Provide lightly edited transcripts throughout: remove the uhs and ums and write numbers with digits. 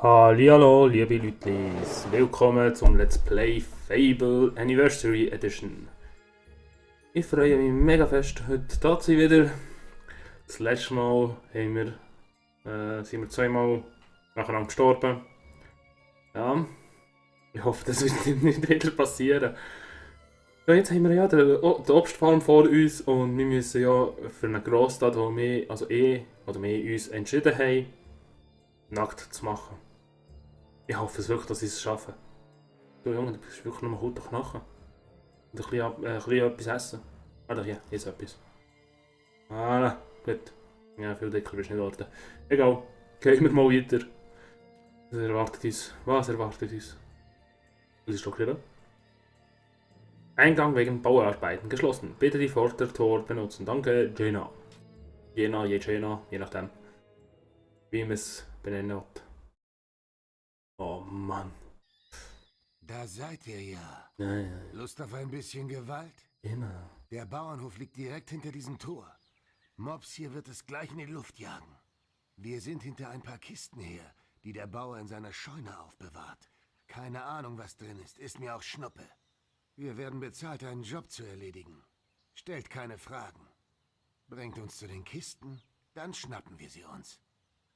Hallihallo, liebe Lütlis. Willkommen zum Let's Play Fable Anniversary Edition. Ich freue mich mega fest, heute da zu sein wieder. Das letzte Mal sind wir zweimal nacheinander gestorben. Ja, ich hoffe, das wird nicht wieder passieren. Ja, jetzt haben wir ja die Obstfarm vor uns und wir müssen ja für eine Grossstadt, wo wir uns entschieden haben, nackt zu machen. Ich hoffe es wirklich, dass ich es schaffe. Du Junge, du bist wirklich nur heute Knochen. Und ein bisschen etwas essen. Ah, hier ist etwas. Ah, gut. Ja, viel dicker bist du nicht geworden. Egal, gehen wir mal weiter. Was erwartet uns? Was erwartet uns? Das ist doch wieder. Eingang wegen Bauarbeiten geschlossen. Bitte die Vordertor benutzen. Danke, Jena. Jena, je nachdem, wie man es benennen hat. Oh Mann. Da seid ihr ja. Ja. Lust auf ein bisschen Gewalt? Genau. Der Bauernhof liegt direkt hinter diesem Tor. Mobs hier wird es gleich in die Luft jagen. Wir sind hinter ein paar Kisten her, die der Bauer in seiner Scheune aufbewahrt. Keine Ahnung, was drin ist mir auch Schnuppe. Wir werden bezahlt, einen Job zu erledigen. Stellt keine Fragen. Bringt uns zu den Kisten, dann schnappen wir sie uns.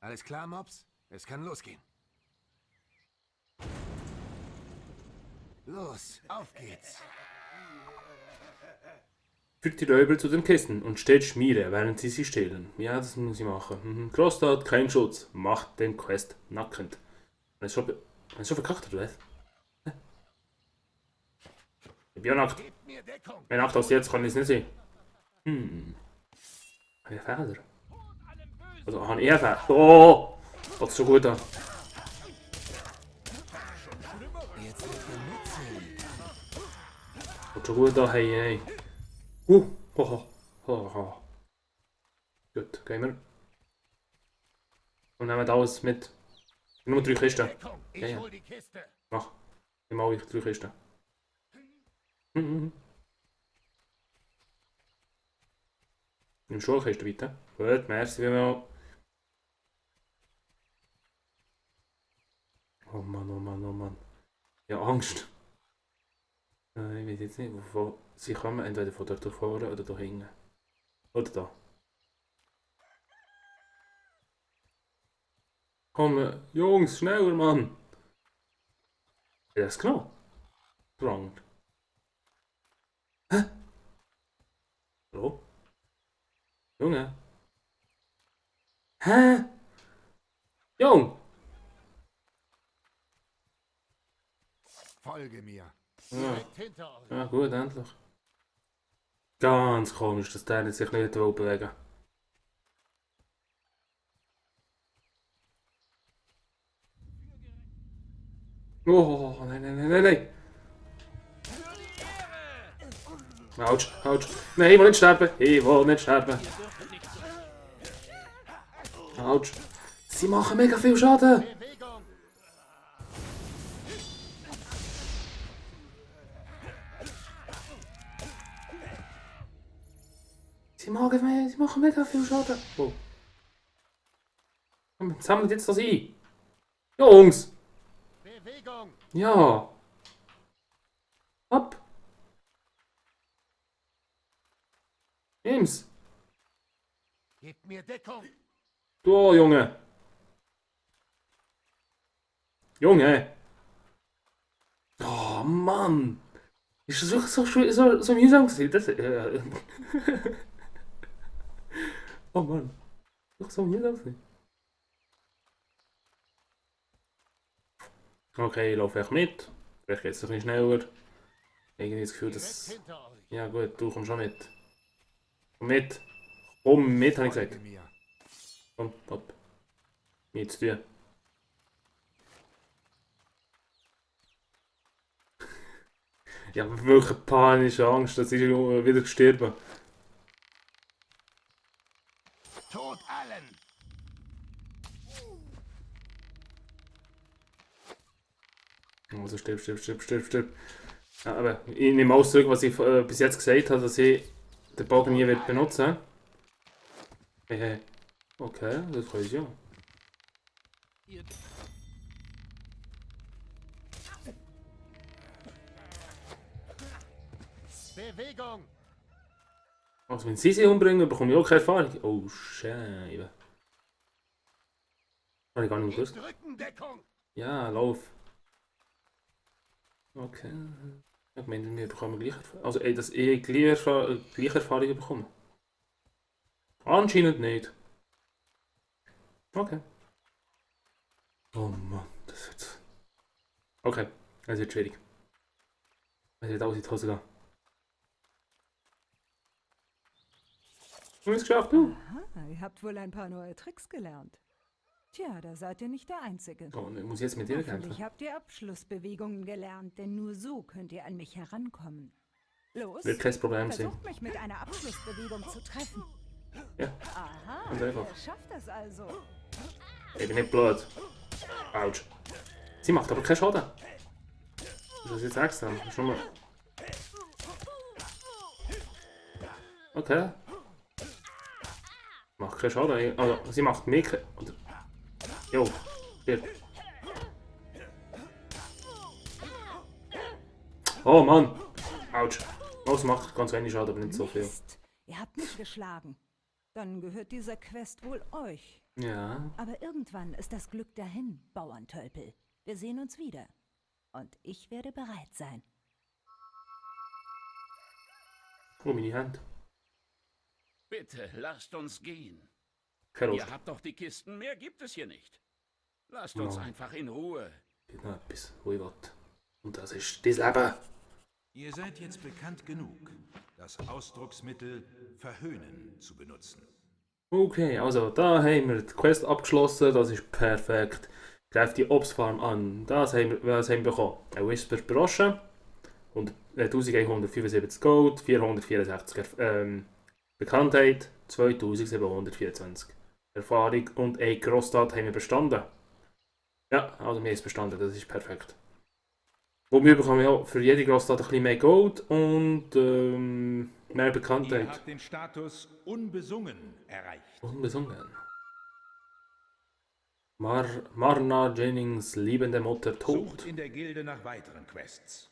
Alles klar, Mobs? Es kann losgehen. Los, auf geht's. Führt die Räuber zu den Kisten und stellt Schmiere, während sie stehlen. Ja, das muss ich machen. Großstadt, kein Schutz. Macht den Quest nackend. Hast du schon verkackt, oder was? Ich bin ja nackt. Wenn nackt aus jetzt kann ich es nicht sehen. Habe ich einen Fehler? Also, habe ich einen Fehler? Oh! Das ist schon gut an. Das ist schon gut an, hey. Hoho. Gut, gehen wir. Und nehmen alles mit. Nur 3 Kisten. Ja. Mach. Ich mache 3 Kisten. Nimm Schulkiste bitte. Gut, merci vielmals. Oh Mann. Ja, Angst. Ich weiß jetzt nicht, wovon sie kommen. Entweder von dort vorne oder da hinten. Oder da. Komm, Jungs, schneller, Mann! Hat er das genommen? Frank. Hä? Hallo? Junge? Hä? Jung! Folge mir. Ja gut, endlich. Ganz komisch, dass der sich nicht bewegen will. Oh, nein. Autsch. Nein, ich will nicht sterben. Autsch. Sie machen mega viel Schaden. Sie machen mega viel Schaden. Oh. Sammelt jetzt das ein. Jungs! Ja. Ab. Nimm's. Gebt mir Deckung. Du, Junge. Oh, Mann. Ist das wirklich so mühsam gewesen? Oh Mann. Doch so mühsam gewesen. Okay, ich laufe echt mit. Vielleicht geht es ein bisschen schneller. Irgendwie das Gefühl, dass... Ja gut, du kommst schon mit. Komm mit. Komm mit, habe ich gesagt. Komm, ab. Mir zu tun. Ich habe wirklich panische Angst, dass ich wieder gestorben. Tod allen. Also stirb. Ja, aber ich nehme alles zurück, was ich bis jetzt gesagt habe, dass ich den Bogen nie wird benutzen. Okay, das kann ich ja. Bewegung! Also wenn sie sie umbringen, bekomme ich auch keine Erfahrung. Oh, Scheibe. Habe ich gar nicht gewusst. Rückendeckung! Ja, lauf. Okay. Ich meine, wir bekommen gleich Erfahrung. Also, dass ich gleich Erfahrungen bekomme. Anscheinend nicht. Okay. Oh Mann, das wird... Okay, es wird schwierig. Es wird alles in die Hose gehen. Wir haben es geschafft, du. Aha, ihr habt wohl ein paar neue Tricks gelernt. Tja, da seid ihr nicht der Einzige. Oh, ich muss jetzt mit dir Hoffentlich kämpfen. habt ihr Abschlussbewegungen gelernt, denn nur so könnt ihr an mich herankommen. Los, Wird kein Problem sein. versucht mich mit einer Abschlussbewegung zu treffen. Ja, Aha, ganz einfach. ihr schafft das also. Ich bin nicht blöd. Autsch. Sie macht aber keinen Schaden. Das ist jetzt extra. Das ist nur... Okay. Macht keinen Schaden. Also, sie macht mehr... Oder... Jo. Hier. Oh Mann. Autsch. Oh, sie macht ganz wenig Schaden, aber nicht so viel. Mist, ihr habt mich geschlagen. Dann gehört dieser Quest wohl euch. Ja. Aber irgendwann ist das Glück dahin, Bauerntölpel. Wir sehen uns wieder. Und ich werde bereit sein. Oh, meine Hand. Bitte, lasst uns gehen. Keine Lust. Ihr habt doch die Kisten, mehr gibt es hier nicht. Lasst uns Nein. einfach in Ruhe. Gibt noch etwas, wo ich will. Und das ist das Leben. Ihr seid jetzt bekannt genug, das Ausdrucksmittel verhöhnen zu benutzen. Okay, also da haben wir die Quest abgeschlossen, das ist perfekt. Greift die Obstfarm an. Was haben wir bekommen? Ein Whisper Brosche, 1175 Gold, 464 Bekanntheit, 2724 Erfahrung und ein Grosstat haben wir bestanden. Ja, also wir haben es bestanden, das ist perfekt. Womit bekommen wir ja für jede Grosstat ein bisschen mehr Gold und mehr Ihr Bekanntheit. habt den Status unbesungen erreicht. Unbesungen. Marna Jennings liebende Mutter tot. Sucht in der Gilde nach weiteren Quests.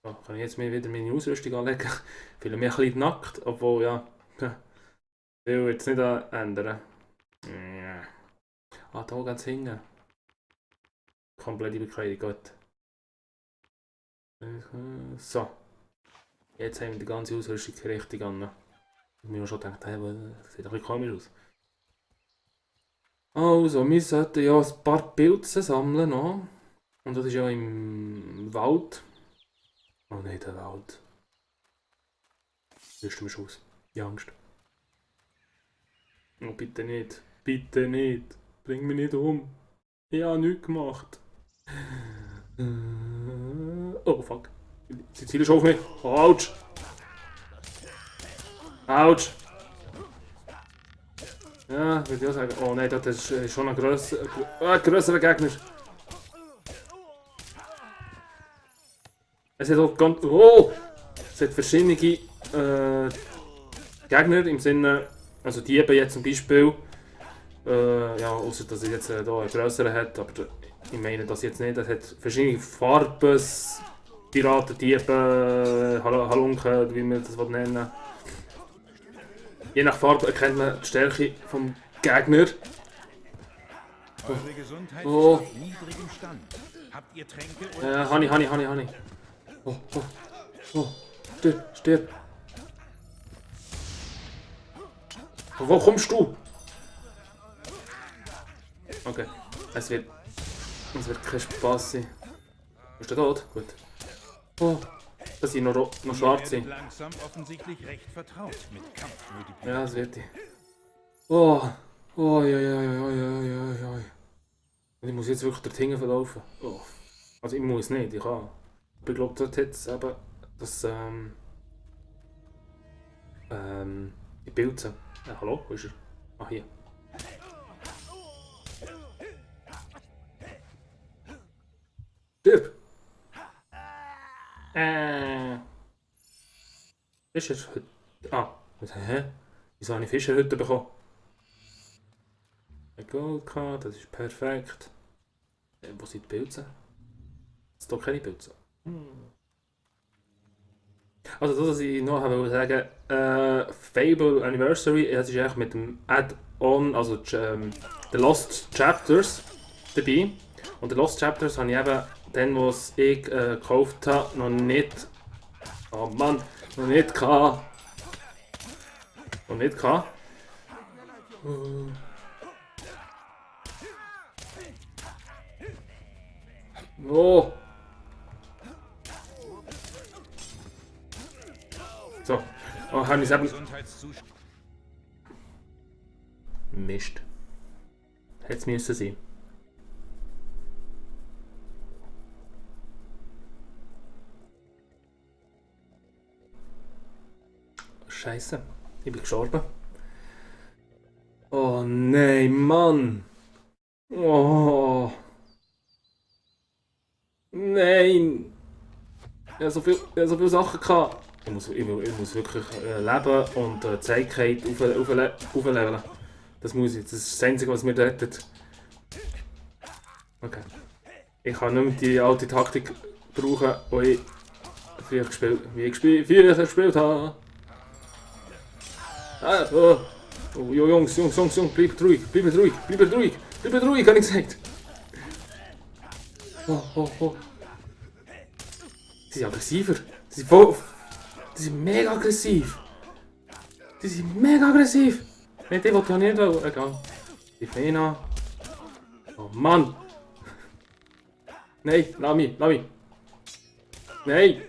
So, kann ich jetzt wieder meine Ausrüstung anlegen? Fühle mich ein bisschen nackt, obwohl ja. Ich will jetzt nicht ändern. Ja. Ah, da geht's hinten. Komplette Bekleidung, gut. So. Jetzt haben wir die ganze Ausrüstung richtig an. Ich habe mir schon gedacht, hey, das sieht ein bisschen komisch aus. Also, wir sollten ja ein paar Pilze sammeln noch. Und das ist ja im Wald. Oh nein, der Wald. Rüsten wir aus. Ich habe Angst. Oh, bitte nicht. Bitte nicht. Bring mich nicht um. Ich habe nichts gemacht. Oh fuck. Sie zielen schon auf mich. Autsch. Autsch. Ja, würde ich auch sagen. Oh nein, das ist schon ein grösserer Gegner. Es hat auch ganz... Oh! Es hat verschiedene Gegner im Sinne... Also Diebe jetzt zum Beispiel. Ja, außer dass er jetzt hier einen grösseren hat, aber ich meine das jetzt nicht. Es hat verschiedene Farben, Piraten, Diebe, Halunken, wie man das nennen will. Je nach Farbe erkennt man die Stärke vom Gegner. Eure Gesundheit Oh. ist auf niedrigem Stand. Habt ihr Tränke und Honey. Oh. Stirb. Wo kommst du? Okay, es wird kein Spaß sein. Ist der tot? Gut. Oh, das sind noch ihr schwarze. werdet langsam offensichtlich recht vertraut mit Kampfmultiplikatoren. Ja, das wird die. Oh, ja. Und ich muss jetzt wirklich dorthin verlaufen. Oh. Also ich muss nicht, ich kann. Aber ich glaube, dort hat es eben das die Pilze. Ja, hallo, wo ist er? Ah, hier. Stirb! Fischerhütte. Ah, hä? Wieso habe ich Fischerhütte bekommen? Ein Goldcard, das ist perfekt. Wo sind die Pilze? Es sind doch keine Pilze. Also das, was ich noch wollte sagen, Fable Anniversary, das ist eigentlich mit dem Add-on, also The Lost Chapters dabei. Und The Lost Chapters habe ich eben dann, was ich gekauft habe, noch nicht... Oh Mann, noch nicht gehabt. Noch nicht gehabt. Oh! So, oh, habe ich es eben... Gesundheitszustand. Mist. Hätte es müssen sein. Scheiße, ich bin gestorben. Oh nein, Mann! Oh! Nein! Ich hatte so viele Sachen gehabt. Ich muss wirklich leben und Zähigkeit aufleveln. Das muss ich. Das ist das Einzige, was mich rettet. Okay. Ich kann nicht mehr die alte Taktik brauchen, die ich früher gespielt habe. Ah, oh. Oh, Jungs, bleibt ruhig, habe ich gesagt. Oh. Sie sind aggressiver. Die sind mega aggressiv. Nein, die wollte ich nicht. Egal. Die Fena. Oh Mann. Nein, lass mich. Nein.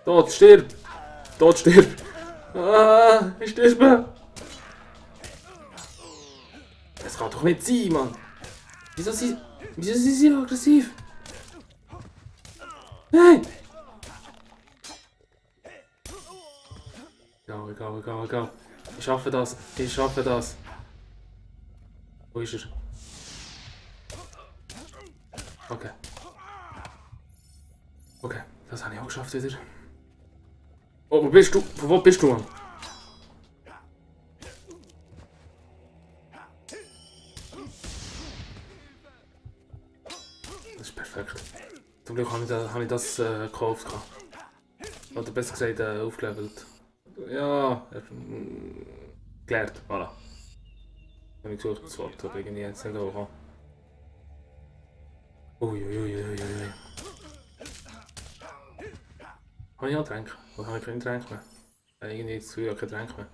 Dort, stirb. Ah, ich sterbe. Das kann doch nicht sein, Mann. Wieso sind sie aggressiv? Nein! Egal. Ich schaffe das. Wo ist er? Okay, das habe ich auch geschafft wieder. Oh, wo bist du? Wo bist du, Mann? Das ist perfekt. Zum Glück habe ich das gekauft. Oder besser gesagt, aufgelevelt. Ja, gelernt, voilà. Habe ich gesucht, das Wort, aber irgendwie jetzt nicht auch. Uiuiuiui. Habe ich noch Tränke? Oder habe ich keine Tränke mehr? Irgendwie jetzt früher keine Tränke mehr.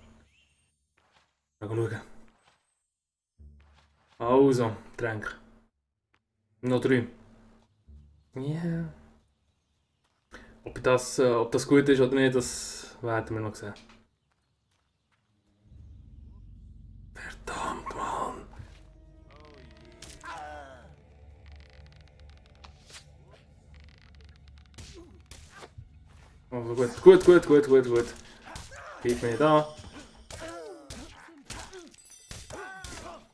Mal schauen. Also, Tränke. Noch 3. Ja. Yeah. Ob das gut ist oder nicht, das werden wir noch sehen. Verdammt, Mann! Also gut. Gib mir da.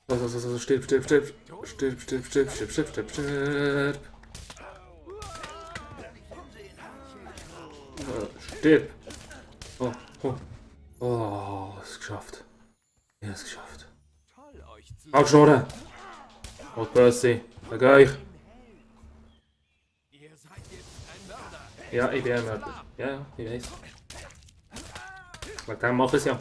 Also, stirb. Stirb! Oh, es geschafft. Ich hab's geschafft. Halt Schnurren! Halt Böse! Sag euch! Ja, ich bin ein Mörder. Ja, ich weiß. Wegen dem mache ich es ja.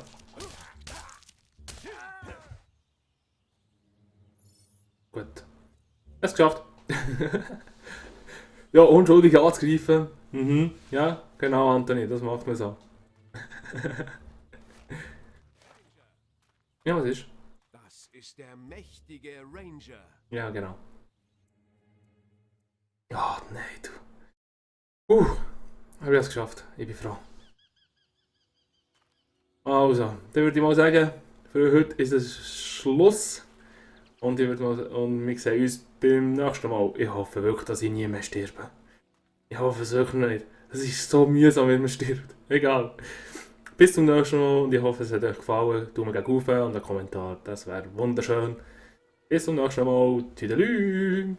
Gut. Es geschafft! Ja, unschuldig anzugreifen. Mhm. Ja, genau, Anthony, das macht man so. Ja, was ist? Das ist der mächtige Ranger. Ja, genau. Ja, nein, du. Habe ich es geschafft. Ich bin froh. Also, dann würde ich mal sagen, für heute ist es Schluss. Und wir sehen uns beim nächsten Mal. Ich hoffe wirklich, dass ich nie mehr sterbe. Ich hoffe es wirklich nicht. Es ist so mühsam, wenn man stirbt. Egal. Bis zum nächsten Mal und ich hoffe, es hat euch gefallen. Daumen gegen rauf und einen Kommentar. Das wäre wunderschön. Bis zum nächsten Mal. Tüdelü!